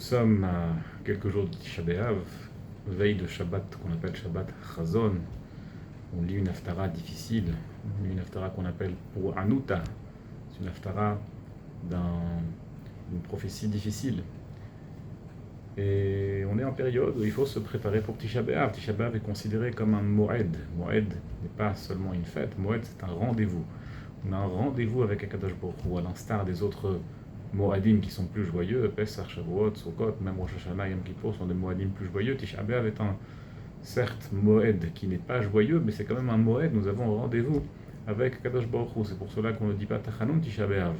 sommes à quelques jours de Tisha B'Av, veille de Shabbat qu'on appelle Shabbat Chazon. On lit une haftara difficile, on lit une haftara qu'on appelle pour Anuta. C'est une haftara d'une prophétie difficile. Et on est en période où il faut se préparer pour Tisha B'Av. Tisha B'Av est considéré comme un Moed. Moed n'est pas seulement une fête, Moed c'est un rendez-vous. On a un rendez-vous avec Akadosh Baruch Hu, à l'instar des autres Moadim qui sont plus joyeux, Pesach, Shavuot, Sukkot, même Rosh Hashanah, Yom Kippur sont des Moadim plus joyeux. Tisha B'Av est un, certes, Moed qui n'est pas joyeux, mais c'est quand même un Moed. Nous avons un rendez-vous avec Akadosh Baruch Hu. C'est pour cela qu'on ne dit pas Tachanun Tisha B'Av,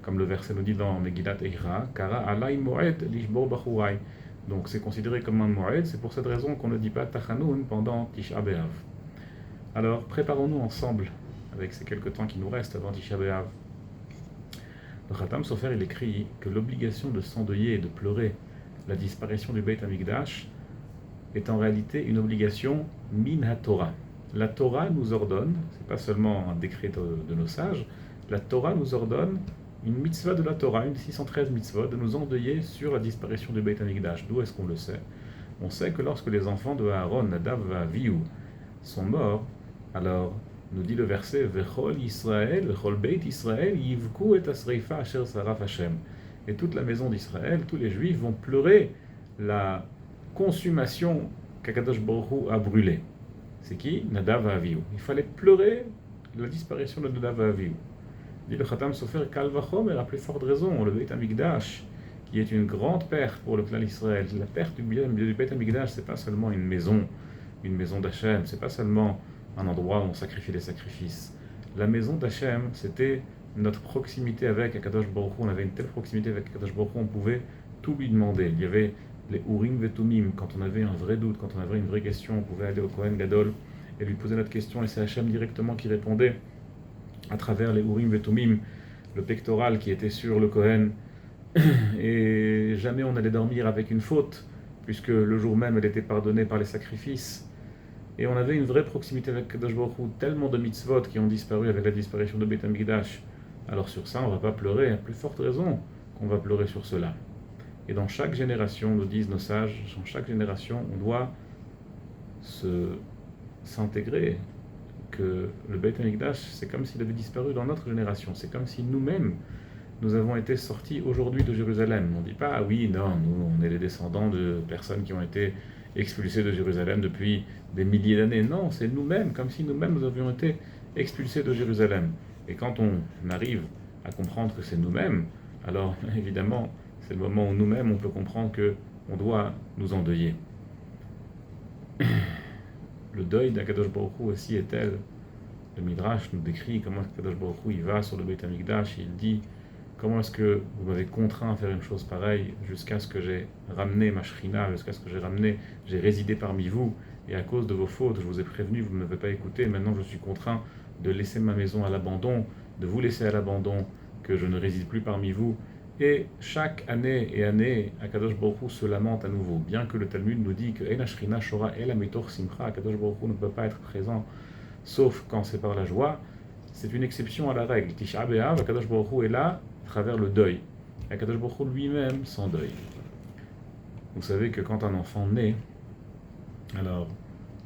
comme le verset nous dit dans Megillat Eira, Kara alay Moed lishbor bachurai. Donc c'est considéré comme un Moed, c'est pour cette raison qu'on ne dit pas Tachanun pendant Tisha B'Av. Alors préparons-nous ensemble, avec ces quelques temps qui nous restent avant Tisha B'Av. Le Khatam Sofer il écrit que l'obligation de s'endeuiller et de pleurer la disparition du Beit HaMikdash est en réalité une obligation min ha-Torah. La Torah nous ordonne, c'est pas seulement un décret de nos sages, la Torah nous ordonne une mitzvah de la Torah, une 613 mitzvot, de nous endeuiller sur la disparition du Beit HaMikdash. D'où est-ce qu'on le sait? On sait que lorsque les enfants de Aaron, Nadav et Avihu, sont morts, alors nous dit le verset Vechol Israël, Vechol Beit Israël, Yivku et Asreifa Asher Saraf Hashem. Et toute la maison d'Israël, tous les Juifs vont pleurer la consommation qu'Akadosh Baruch Hu a brûlée. C'est qui? Nadav et Avihu. Il fallait pleurer la disparition de Nadav et Avihu. Dit le Khatam Sofer Kal Vachomer, à plus forte raison, le Beit HaMikdash, qui est une grande perte pour le clan Israël. La perte du Beit HaMikdash, c'est pas seulement une maison d'Hachem, c'est pas seulement un endroit où on sacrifie les sacrifices. La maison d'Hachem, c'était notre proximité avec Akadosh Baruch Hu. On avait une telle proximité avec Akadosh Baruch Hu, on pouvait tout lui demander. Il y avait les Urim Vetumim, quand on avait un vrai doute, quand on avait une vraie question, on pouvait aller au Kohen Gadol et lui poser notre question, et c'est Hachem directement qui répondait à travers les Urim Vetumim, le pectoral qui était sur le Kohen. Et jamais on n'allait dormir avec une faute, puisque le jour même elle était pardonnée par les sacrifices. Et on avait une vraie proximité avec Kadosh Baruch Hu, tellement de mitzvot qui ont disparu avec la disparition de Beit HaMikdash. Alors sur ça, on ne va pas pleurer, à plus forte raison qu'on va pleurer sur cela. Et dans chaque génération, nous disent nos sages, dans chaque génération, on doit s'intégrer que le Beit HaMikdash, c'est comme s'il avait disparu dans notre génération. C'est comme si nous-mêmes, nous avons été sortis aujourd'hui de Jérusalem. On ne dit pas, ah oui, non, nous, on est les descendants de personnes qui ont été expulsés de Jérusalem depuis des milliers d'années. Non, c'est nous-mêmes, comme si nous-mêmes nous avions été expulsés de Jérusalem. Et quand on arrive à comprendre que c'est nous-mêmes, alors évidemment, c'est le moment où nous-mêmes on peut comprendre que on doit nous endeuiller. Le deuil d'Akadosh Baruch Hu aussi est tel. Le Midrash nous décrit comment Akadosh Baruch Hu il va sur le Beit HaMikdash et il dit comment est-ce que vous m'avez contraint à faire une chose pareille jusqu'à ce que j'ai ramené ma shrina, jusqu'à ce que j'ai résidé parmi vous, et à cause de vos fautes, je vous ai prévenu, vous ne m'avez pas écouté, maintenant je suis contraint de laisser ma maison à l'abandon, de vous laisser à l'abandon, que je ne réside plus parmi vous. Et chaque année et année, Akadosh Baruch Hu se lamente à nouveau, bien que le Talmud nous dit que Eina Shrina Shora Ela Mitor Simcha, Akadosh Baruch Hu ne peut pas être présent, sauf quand c'est par la joie. C'est une exception à la règle. Tisha B'Av, Akadosh Baruch Hu est là à travers le deuil. Akadosh Baruch Hu lui-même s'endeuille. Vous savez que quand un enfant naît, alors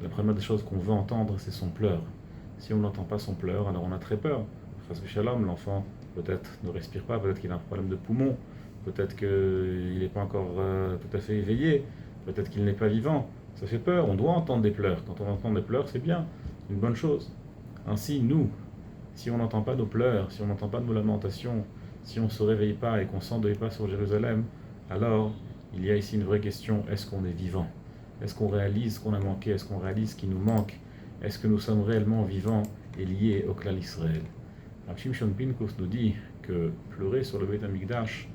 la première des choses qu'on veut entendre, c'est son pleur. Si on n'entend pas son pleur, alors on a très peur. Face au shalom, l'enfant peut-être ne respire pas, peut-être qu'il a un problème de poumon, peut-être qu'il n'est pas encore tout à fait éveillé, peut-être qu'il n'est pas vivant. Ça fait peur, on doit entendre des pleurs. Quand on entend des pleurs, c'est bien, une bonne chose. Ainsi, nous, si on n'entend pas nos pleurs, si on n'entend pas nos lamentations, si on ne se réveille pas et qu'on ne s'endeuille pas sur Jérusalem, alors il y a ici une vraie question, est-ce qu'on est vivant? Est-ce qu'on réalise ce qu'on a manqué? Est-ce qu'on réalise ce qui nous manque? Est-ce que nous sommes réellement vivants et liés au clan Israël? Shimshon Pinkus nous dit que pleurer sur le Beit HaMikdash,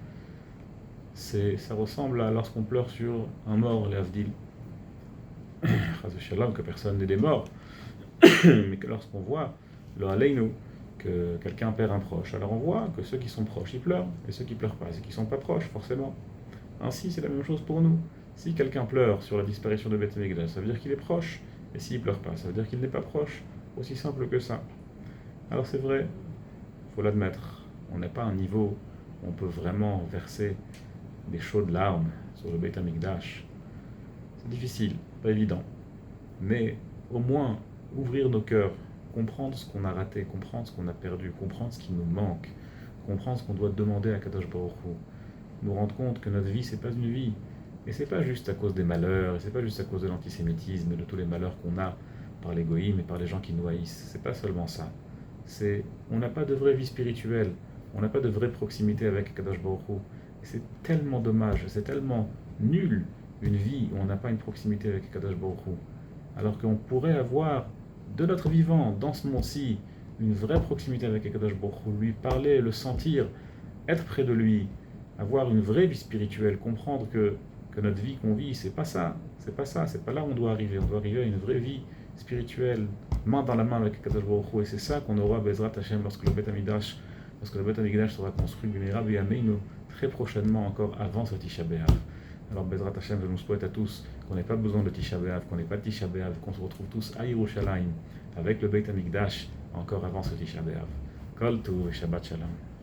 ça ressemble à lorsqu'on pleure sur un mort, les Avdil. Que personne n'est des morts, mais que lorsqu'on voit le Aleinu, que quelqu'un perd un proche, alors on voit que ceux qui sont proches, ils pleurent, et ceux qui pleurent pas, ceux qui ne sont pas proches, forcément. Ainsi, c'est la même chose pour nous. Si quelqu'un pleure sur la disparition de Beit HaMikdash, ça veut dire qu'il est proche, et s'il pleure pas, ça veut dire qu'il n'est pas proche. Aussi simple que ça. Alors c'est vrai, il faut l'admettre, on n'est pas à un niveau où on peut vraiment verser des chaudes larmes sur le Beit HaMikdash. C'est difficile, pas évident. Mais au moins, ouvrir nos cœurs, comprendre ce qu'on a raté, comprendre ce qu'on a perdu, comprendre ce qui nous manque, comprendre ce qu'on doit demander à Kadosh Baruch Hu, nous rendre compte que notre vie, c'est pas une vie. Et c'est pas juste à cause des malheurs, et c'est pas juste à cause de l'antisémitisme et de tous les malheurs qu'on a par les goïms et par les gens qui nous haïssent. C'est pas seulement ça. On n'a pas de vraie vie spirituelle, on n'a pas de vraie proximité avec Kadosh Baruch Hu. Et c'est tellement dommage, c'est tellement nul une vie où on n'a pas une proximité avec Kadosh Baruch Hu. Alors qu'on pourrait avoir de notre vivant dans ce monde-ci une vraie proximité avec Kadosh Baruch Hu, lui parler, le sentir, être près de lui, avoir une vraie vie spirituelle, comprendre que notre vie qu'on vit, c'est pas ça, c'est pas ça, c'est pas là où on doit arriver à une vraie vie spirituelle, main dans la main avec Kadosh Baruch Hu, et c'est ça qu'on aura Bezrat Hashem lorsque le Beit HaMikdash sera construit, très prochainement encore avant ce Tisha B'Av. Alors Bezrat Hashem, je nous souhaite à tous qu'on n'ait pas besoin de Tisha B'Av, qu'on n'ait pas de Tisha B'Av, qu'on se retrouve tous à Yerushalayim avec le Beit HaMikdash encore avant ce Tisha B'Av. Kol Tov et Shabbat Shalom.